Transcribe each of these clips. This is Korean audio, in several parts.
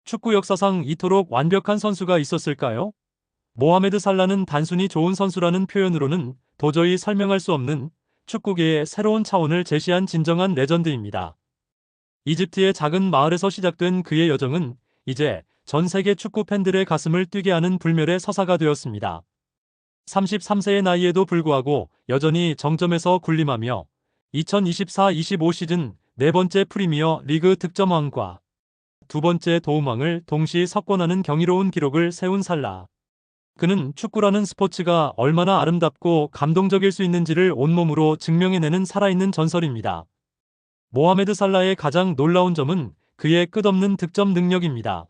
축구 역사상 이토록 완벽한 선수가 있었을까요? 모하메드 살라는 단순히 좋은 선수라는 표현으로는 도저히 설명할 수 없는 축구계의 새로운 차원을 제시한 진정한 레전드입니다. 이집트의 작은 마을에서 시작된 그의 여정은 이제 전 세계 축구 팬들의 가슴을 뛰게 하는 불멸의 서사가 되었습니다. 33세의 나이에도 불구하고 여전히 정점에서 군림하며 2024-25 시즌 네 번째 프리미어 리그 득점왕과 두 번째 도움왕을 동시 석권하는 경이로운 기록을 세운 살라. 그는 축구라는 스포츠가 얼마나 아름답고 감동적일 수 있는지를 온몸으로 증명해내는 살아있는 전설입니다. 모하메드 살라의 가장 놀라운 점은 그의 끝없는 득점 능력입니다.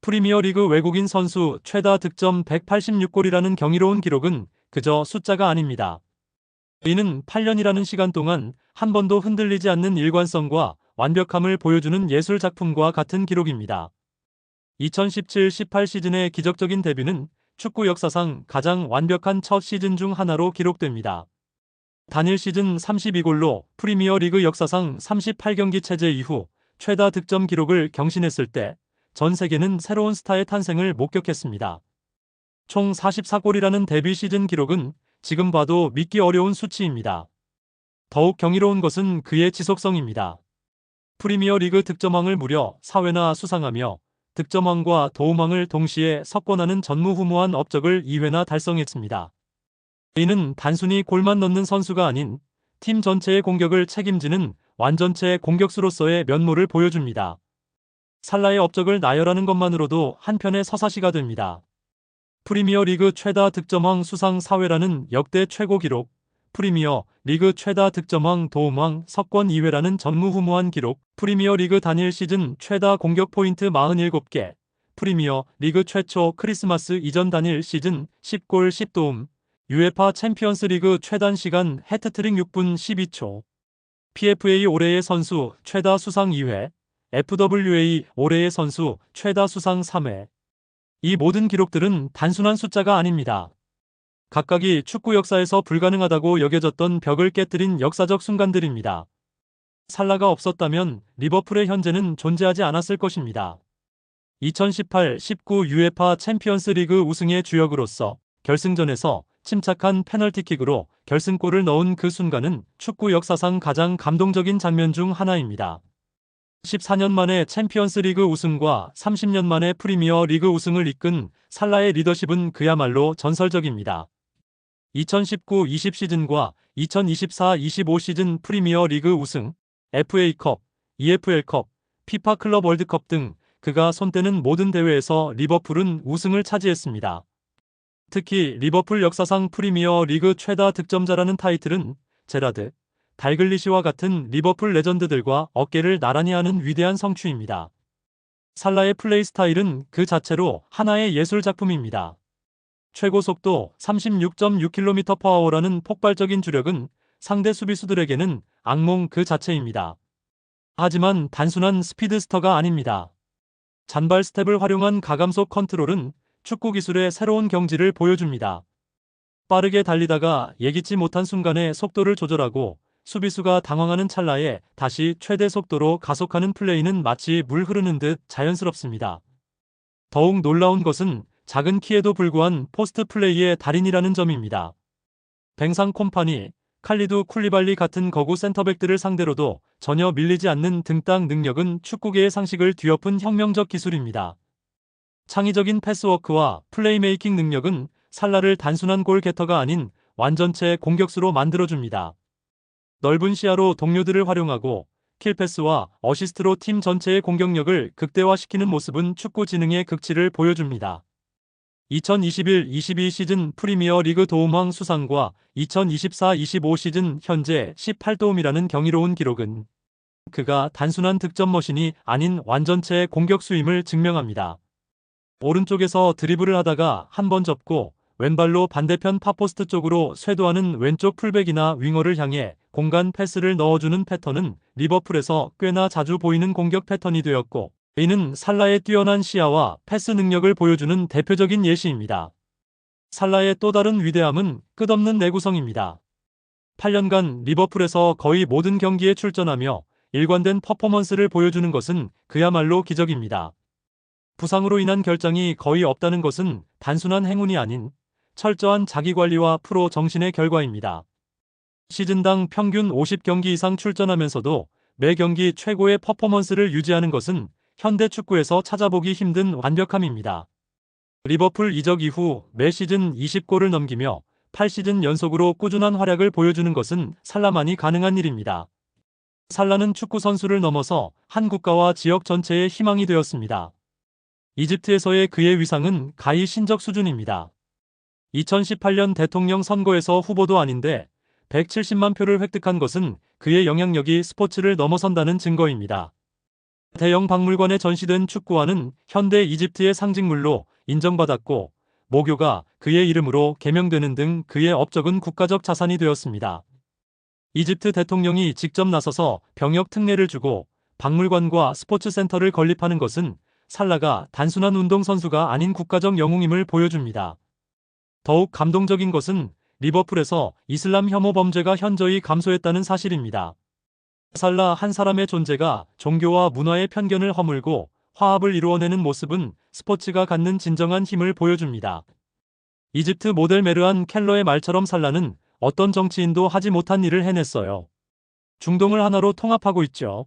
프리미어리그 외국인 선수 최다 득점 186골이라는 경이로운 기록은 그저 숫자가 아닙니다. 이는 8년이라는 시간 동안 한 번도 흔들리지 않는 일관성과 완벽함을 보여주는 예술 작품과 같은 기록입니다. 2017-18 시즌의 기적적인 데뷔는 축구 역사상 가장 완벽한 첫 시즌 중 하나로 기록됩니다. 단일 시즌 32골로 프리미어 리그 역사상 38경기 체제 이후 최다 득점 기록을 경신했을 때 전 세계는 새로운 스타의 탄생을 목격했습니다. 총 44골이라는 데뷔 시즌 기록은 지금 봐도 믿기 어려운 수치입니다. 더욱 경이로운 것은 그의 지속성입니다. 프리미어 리그 득점왕을 무려 4회나 수상하며 득점왕과 도움왕을 동시에 석권하는 전무후무한 업적을 2회나 달성했습니다. 이는 단순히 골만 넣는 선수가 아닌 팀 전체의 공격을 책임지는 완전체 공격수로서의 면모를 보여줍니다. 살라의 업적을 나열하는 것만으로도 한편의 서사시가 됩니다. 프리미어 리그 최다 득점왕 수상 4회라는 역대 최고 기록, 프리미어 리그 최다 득점왕 도움왕 석권 2회라는 전무후무한 기록, 프리미어 리그 단일 시즌 최다 공격 포인트 47개, 프리미어 리그 최초 크리스마스 이전 단일 시즌 10골 10도움, UEFA 챔피언스 리그 최단 시간 해트트릭 6분 12초, PFA 올해의 선수 최다 수상 2회, FWA 올해의 선수 최다 수상 3회. 이 모든 기록들은 단순한 숫자가 아닙니다. 각각이 축구 역사에서 불가능하다고 여겨졌던 벽을 깨뜨린 역사적 순간들입니다. 살라가 없었다면 리버풀의 현재는 존재하지 않았을 것입니다. 2018-19 UEFA 챔피언스 리그 우승의 주역으로서 결승전에서 침착한 페널티킥으로 결승골을 넣은 그 순간은 축구 역사상 가장 감동적인 장면 중 하나입니다. 14년 만에 챔피언스 리그 우승과 30년 만에 프리미어 리그 우승을 이끈 살라의 리더십은 그야말로 전설적입니다. 2019-20 시즌과 2024-25 시즌 프리미어 리그 우승, FA컵, EFL컵, 피파 클럽 월드컵 등 그가 손대는 모든 대회에서 리버풀은 우승을 차지했습니다. 특히 리버풀 역사상 프리미어 리그 최다 득점자라는 타이틀은 제라드, 달글리시와 같은 리버풀 레전드들과 어깨를 나란히 하는 위대한 성취입니다. 살라의 플레이 스타일은 그 자체로 하나의 예술 작품입니다. 최고 속도 36.6km/h라는 폭발적인 주력은 상대 수비수들에게는 악몽 그 자체입니다. 하지만 단순한 스피드스터가 아닙니다. 잔발 스텝을 활용한 가감속 컨트롤은 축구 기술의 새로운 경지를 보여줍니다. 빠르게 달리다가 예기치 못한 순간에 속도를 조절하고 수비수가 당황하는 찰나에 다시 최대 속도로 가속하는 플레이는 마치 물 흐르는 듯 자연스럽습니다. 더욱 놀라운 것은 작은 키에도 불구한 포스트 플레이의 달인이라는 점입니다. 뱅상 콤파니, 칼리두 쿨리발리 같은 거구 센터백들을 상대로도 전혀 밀리지 않는 등딱 능력은 축구계의 상식을 뒤엎은 혁명적 기술입니다. 창의적인 패스워크와 플레이메이킹 능력은 살라를 단순한 골게터가 아닌 완전체 공격수로 만들어줍니다. 넓은 시야로 동료들을 활용하고 킬패스와 어시스트로 팀 전체의 공격력을 극대화시키는 모습은 축구 지능의 극치를 보여줍니다. 2021-22 시즌 프리미어 리그 도움왕 수상과 2024-25 시즌 현재 18도움이라는 경이로운 기록은 그가 단순한 득점 머신이 아닌 완전체의 공격수임을 증명합니다. 오른쪽에서 드리블을 하다가 한 번 접고 왼발로 반대편 파포스트 쪽으로 쇄도하는 왼쪽 풀백이나 윙어를 향해 공간 패스를 넣어주는 패턴은 리버풀에서 꽤나 자주 보이는 공격 패턴이 되었고, 이는 살라의 뛰어난 시야와 패스 능력을 보여주는 대표적인 예시입니다. 살라의 또 다른 위대함은 끝없는 내구성입니다. 8년간 리버풀에서 거의 모든 경기에 출전하며 일관된 퍼포먼스를 보여주는 것은 그야말로 기적입니다. 부상으로 인한 결장이 거의 없다는 것은 단순한 행운이 아닌 철저한 자기관리와 프로 정신의 결과입니다. 시즌당 평균 50경기 이상 출전하면서도 매 경기 최고의 퍼포먼스를 유지하는 것은 현대 축구에서 찾아보기 힘든 완벽함입니다. 리버풀 이적 이후 매 시즌 20골을 넘기며 8시즌 연속으로 꾸준한 활약을 보여주는 것은 살라만이 가능한 일입니다. 살라는 축구 선수를 넘어서 한 국가와 지역 전체의 희망이 되었습니다. 이집트에서의 그의 위상은 가히 신적 수준입니다. 2018년 대통령 선거에서 후보도 아닌데 170만 표를 획득한 것은 그의 영향력이 스포츠를 넘어선다는 증거입니다. 대형 박물관에 전시된 축구화는 현대 이집트의 상징물로 인정받았고 모교가 그의 이름으로 개명되는 등 그의 업적은 국가적 자산이 되었습니다. 이집트 대통령이 직접 나서서 병역 특례를 주고 박물관과 스포츠 센터를 건립하는 것은 살라가 단순한 운동선수가 아닌 국가적 영웅임을 보여줍니다. 더욱 감동적인 것은 리버풀에서 이슬람 혐오 범죄가 현저히 감소했다는 사실입니다. 살라 한 사람의 존재가 종교와 문화의 편견을 허물고 화합을 이루어내는 모습은 스포츠가 갖는 진정한 힘을 보여줍니다. 이집트 모델 메르안 켈러의 말처럼 살라는 어떤 정치인도 하지 못한 일을 해냈어요. 중동을 하나로 통합하고 있죠.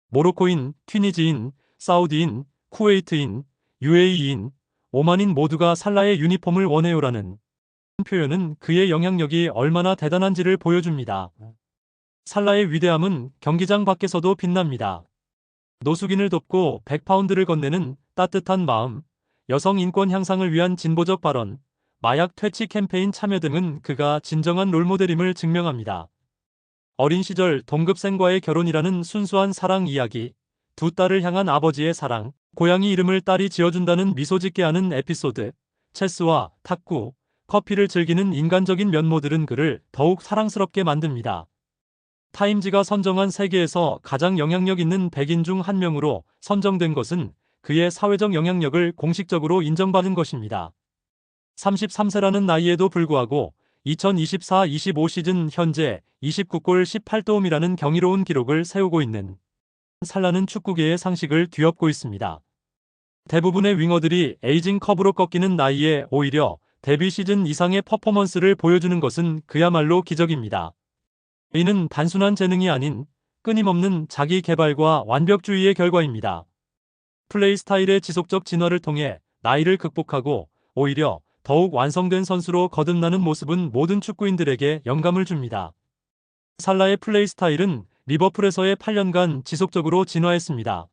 모로코인, 튀니지인, 사우디인, 쿠웨이트인, UAE인, 오만인 모두가 살라의 유니폼을 원해요라는 표현은 그의 영향력이 얼마나 대단한지를 보여줍니다. 살라의 위대함은 경기장 밖에서도 빛납니다. 노숙인을 돕고 100파운드를 건네는 따뜻한 마음, 여성 인권 향상을 위한 진보적 발언, 마약 퇴치 캠페인 참여 등은 그가 진정한 롤모델임을 증명합니다. 어린 시절 동급생과의 결혼이라는 순수한 사랑 이야기, 두 딸을 향한 아버지의 사랑, 고양이 이름을 딸이 지어준다는 미소 짓게 하는 에피소드, 체스와 탁구, 커피를 즐기는 인간적인 면모들은 그를 더욱 사랑스럽게 만듭니다. 타임지가 선정한 세계에서 가장 영향력 있는 100인 중 한 명으로 선정된 것은 그의 사회적 영향력을 공식적으로 인정받은 것입니다. 33세라는 나이에도 불구하고 2024-25 시즌 현재 29골 18도움이라는 경이로운 기록을 세우고 있는 살라는 축구계의 상식을 뒤엎고 있습니다. 대부분의 윙어들이 에이징 커브로 꺾이는 나이에 오히려 데뷔 시즌 이상의 퍼포먼스를 보여주는 것은 그야말로 기적입니다. 이는 단순한 재능이 아닌 끊임없는 자기 개발과 완벽주의의 결과입니다. 플레이 스타일의 지속적 진화를 통해 나이를 극복하고 오히려 더욱 완성된 선수로 거듭나는 모습은 모든 축구인들에게 영감을 줍니다. 살라의 플레이 스타일은 리버풀에서의 8년간 지속적으로 진화했습니다.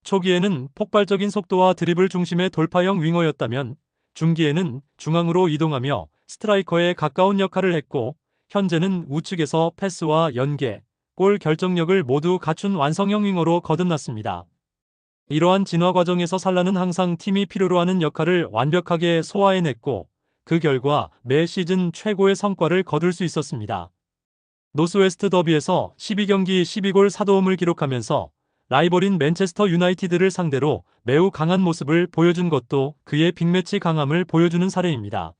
초기에는 폭발적인 속도와 드리블 중심의 돌파형 윙어였다면 중기에는 중앙으로 이동하며 스트라이커에 가까운 역할을 했고 현재는 우측에서 패스와 연계, 골 결정력을 모두 갖춘 완성형 윙어로 거듭났습니다. 이러한 진화 과정에서 살라는 항상 팀이 필요로 하는 역할을 완벽하게 소화해냈고 그 결과 매 시즌 최고의 성과를 거둘 수 있었습니다. 노스웨스트 더비에서 12경기 12골 4도움을 기록하면서 라이벌인 맨체스터 유나이티드를 상대로 매우 강한 모습을 보여준 것도 그의 빅매치 강함을 보여주는 사례입니다.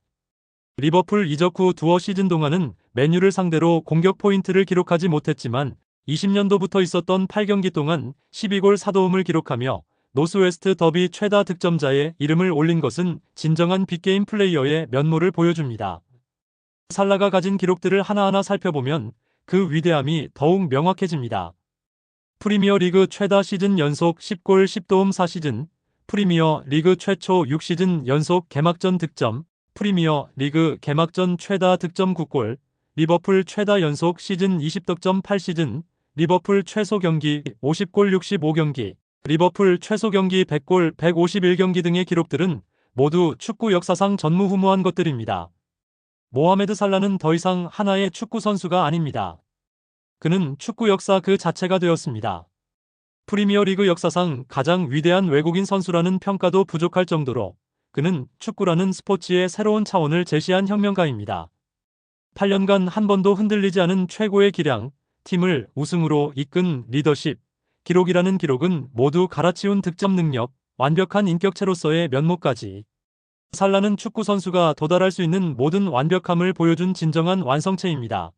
리버풀 이적 후 두어 시즌 동안은 맨유를 상대로 공격 포인트를 기록하지 못했지만 20년도부터 있었던 8경기 동안 12골 4도움을 기록하며 노스웨스트 더비 최다 득점자의 이름을 올린 것은 진정한 빅게임 플레이어의 면모를 보여줍니다. 살라가 가진 기록들을 하나하나 살펴보면 그 위대함이 더욱 명확해집니다. 프리미어 리그 최다 시즌 연속 10골 10도움 4시즌, 프리미어 리그 최초 6시즌 연속 개막전 득점, 프리미어 리그 개막전 최다 득점 9골, 리버풀 최다 연속 시즌 20득점 8시즌, 리버풀 최소 경기 50골 65경기, 리버풀 최소 경기 100골 151경기 등의 기록들은 모두 축구 역사상 전무후무한 것들입니다. 모하메드 살라는 더 이상 하나의 축구 선수가 아닙니다. 그는 축구 역사 그 자체가 되었습니다. 프리미어리그 역사상 가장 위대한 외국인 선수라는 평가도 부족할 정도로 그는 축구라는 스포츠의 새로운 차원을 제시한 혁명가입니다. 8년간 한 번도 흔들리지 않은 최고의 기량, 팀을 우승으로 이끈 리더십, 기록이라는 기록은 모두 갈아치운 득점 능력, 완벽한 인격체로서의 면모까지. 살라는 축구 선수가 도달할 수 있는 모든 완벽함을 보여준 진정한 완성체입니다.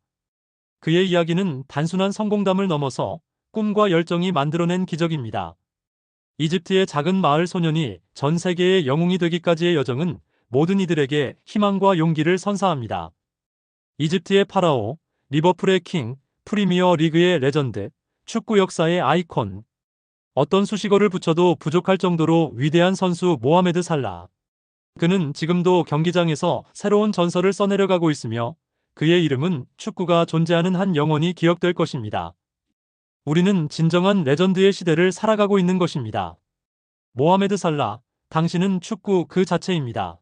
그의 이야기는 단순한 성공담을 넘어서 꿈과 열정이 만들어낸 기적입니다. 이집트의 작은 마을 소년이 전 세계의 영웅이 되기까지의 여정은 모든 이들에게 희망과 용기를 선사합니다. 이집트의 파라오, 리버풀의 킹, 프리미어 리그의 레전드, 축구 역사의 아이콘. 어떤 수식어를 붙여도 부족할 정도로 위대한 선수 모하메드 살라. 그는 지금도 경기장에서 새로운 전설을 써내려가고 있으며 그의 이름은 축구가 존재하는 한 영원히 기억될 것입니다. 우리는 진정한 레전드의 시대를 살아가고 있는 것입니다. 모하메드 살라, 당신은 축구 그 자체입니다.